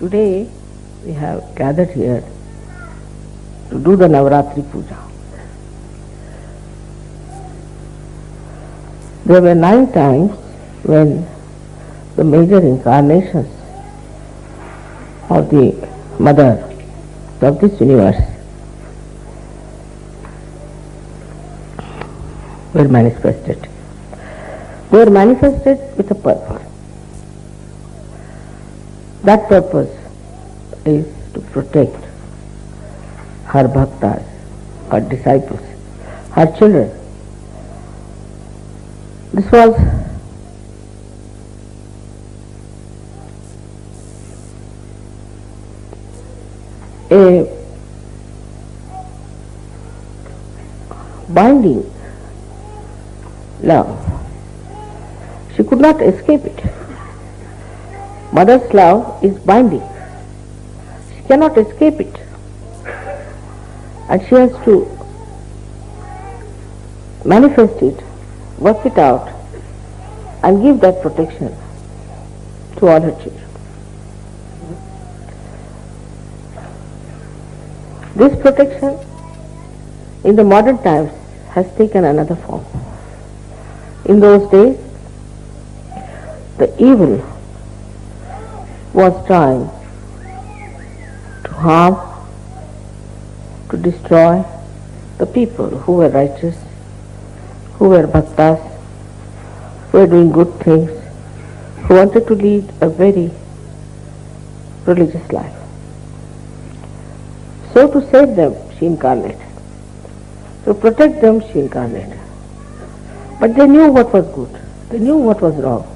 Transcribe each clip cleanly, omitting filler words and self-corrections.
Today we have gathered here to do the Navratri Puja. There were 9 times when the major incarnations of the Mother of this universe were manifested. They were manifested with a purpose. That purpose is to protect her bhaktas, her disciples, her children. This was a binding love. She could not escape it. Mother's love is binding. She cannot escape it. And she has to manifest it, work it out, and give that protection to all her children. This protection in the modern times has taken another form. In those days, the evil was trying to harm, to destroy the people who were righteous, who were bhaktas, who were doing good things, who wanted to lead a very religious life. So to save them, she incarnated. To protect them, she incarnated. But they knew what was good. They knew what was wrong.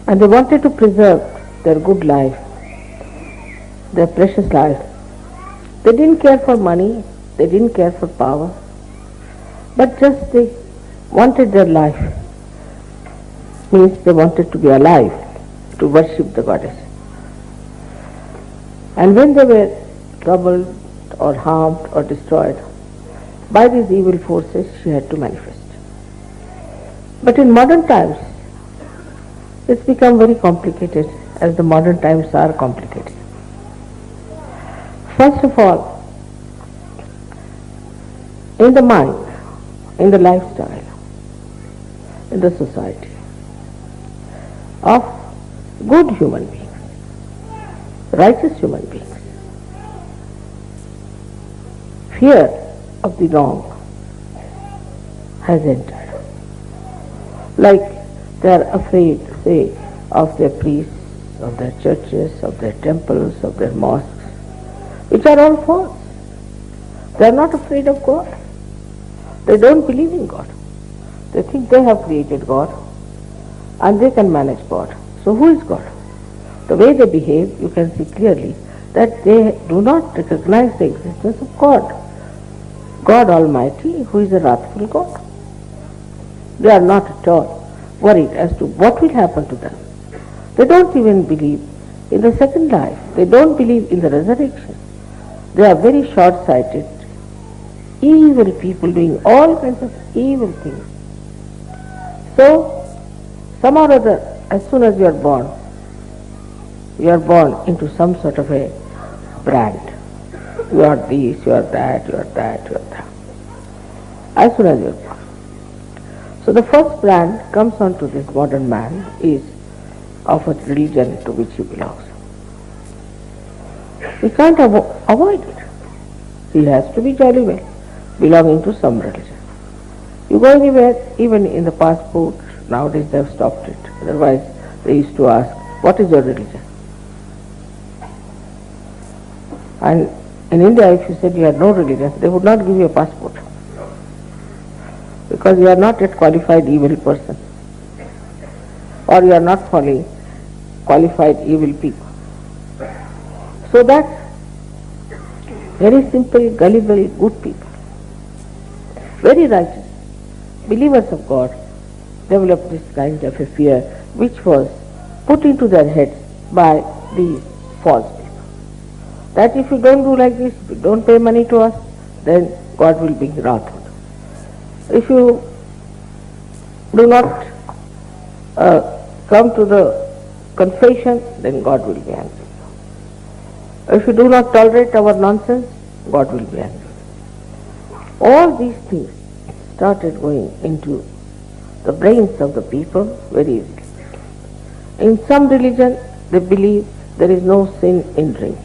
And they wanted to preserve their good life, their precious life. They didn't care for money, they didn't care for power, but just they wanted their life. Means they wanted to be alive, to worship the goddess. And when they were troubled or harmed or destroyed by these evil forces, she had to manifest. But in modern times, it's become very complicated, as the modern times are complicated. First of all, in the mind, in the lifestyle, in the society of good human beings, righteous human beings, fear of the wrong has entered. Like they are afraid, say, of their priests, of their churches, of their temples, of their mosques, which are all false. They are not afraid of God. They don't believe in God. They think they have created God and they can manage God. So who is God? The way they behave, you can see clearly that they do not recognize the existence of God. God Almighty, who is a wrathful God. They are not at all worried as to what will happen to them. They don't even believe in the second life. They don't believe in the resurrection. They are very short-sighted, evil people doing all kinds of evil things. So, somehow or other, as soon as you are born into some sort of a brand. You are this, you are that, you are that, you are that. As soon as you are born. So the first brand comes onto this modern man is of a religion to which he belongs. He can't avoid it. He has to be jolly well belonging to some religion. You go anywhere, even in the passport, nowadays they have stopped it. Otherwise they used to ask, what is your religion? And in India, if you said you had no religion, they would not give you a passport. Because you are not yet qualified evil person. Or you are not following qualified evil people. So that very simple, gullible, good people, very righteous, believers of God, developed this kind of a fear which was put into their heads by these false people. That if you don't do like this, if you don't pay money to us, then God will be wrathful. If you do not come to the confession, then God will be angry. If you do not tolerate our nonsense, God will be angry. All these things started going into the brains of the people very easily. In some religion, they believe there is no sin in drink.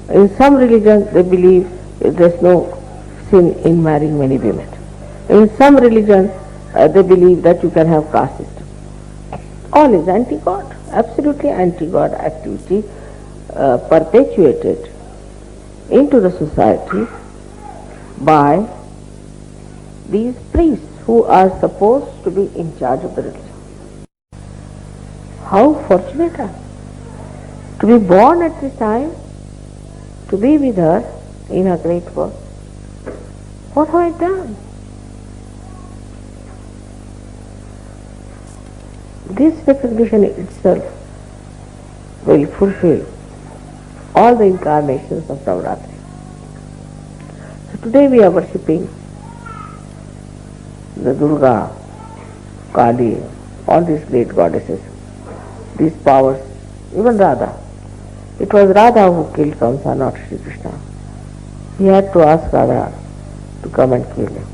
In some religion, they believe there is no sin in marrying many women. In some religion, they believe that you can have caste system. All is anti-God, absolutely anti-God activity perpetuated into the society by these priests who are supposed to be in charge of the religion. How fortunate I am to be born at this time, to be with her in her great work. What have I done? This recognition itself will fulfill all the incarnations of Navratri. So today we are worshipping the Durga, Kali, all these great goddesses, these powers, even Radha. It was Radha who killed Kamsa, not Sri Krishna. He had to ask Radha to come and kill him.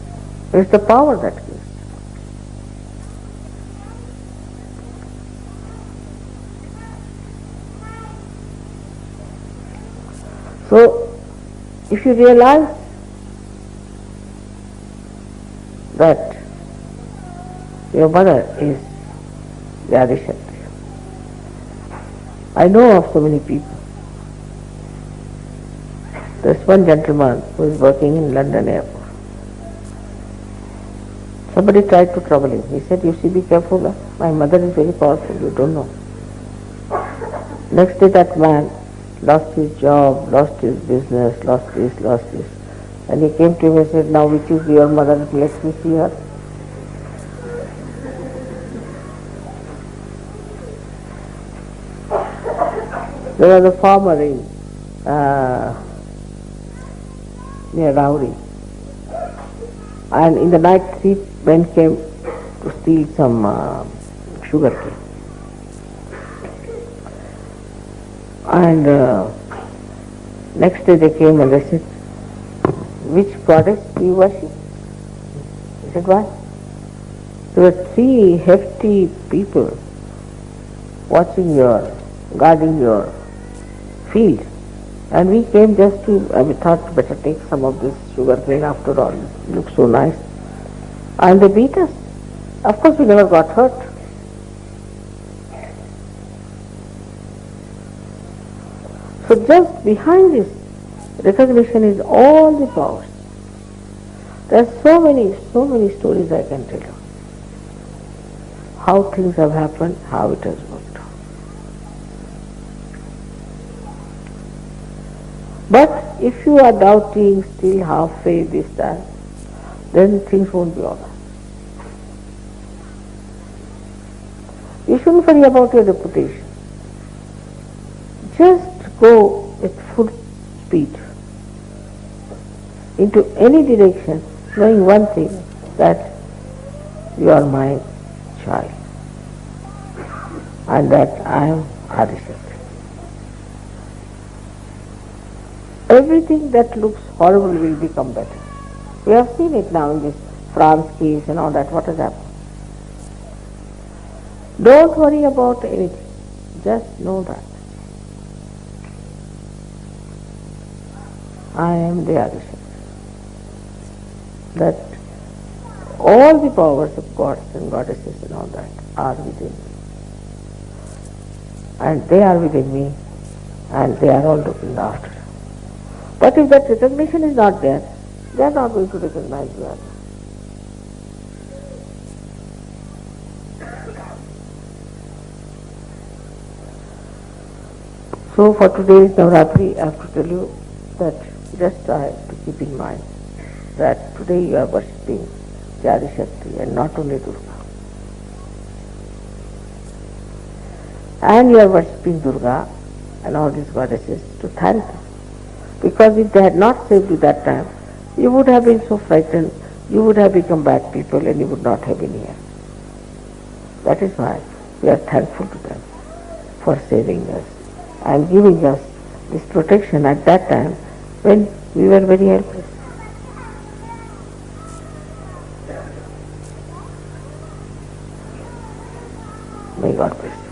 It's the power that kills. So, if you realize that your mother is the Adishakti, I know of so many people. There's one gentleman who is working in London airport. Somebody tried to trouble him. He said, you see, be careful, my mother is very powerful, you don't know. Next day that man lost his job, lost his business, lost this. And he came to him and said, now which is your mother, let me see her. There was a farmer in near Rauri, and in the night 3 men came to steal some sugar cane. And next day they came and they said, which goddess do you worship? He said, why? There were 3 hefty people watching guarding your field. And we came just to, we thought better take some of this sugar cane after all, it looks so nice. And they beat us. Of course we never got hurt. So just behind this recognition is all the powers. There are so many stories I can tell you. How things have happened, how it has worked out. But if you are doubting, still half faith, this, that, then things won't be all right. You shouldn't worry about your reputation. Just go with full speed into any direction, knowing one thing, that you are my child and that I am Adishakti. Everything that looks horrible will become better. We have seen it now in this France case and all that. What has happened? Don't worry about anything. Just know that I am the Adishakti. That all the powers of gods and goddesses and all that are within me. And they are within me and they are all looking after. But if that recognition is not there, they are not going to recognize you as well. So for today's Navratri, I have to tell you that just try to keep in mind that today you are worshipping the Adishakti and not only Durga. And you are worshipping Durga and all these goddesses to thank them. Because if they had not saved you that time, you would have been so frightened, you would have become bad people and you would not have been here. That is why we are thankful to them. for saving us and giving us this protection at that time when we were very helpless. May God bless you.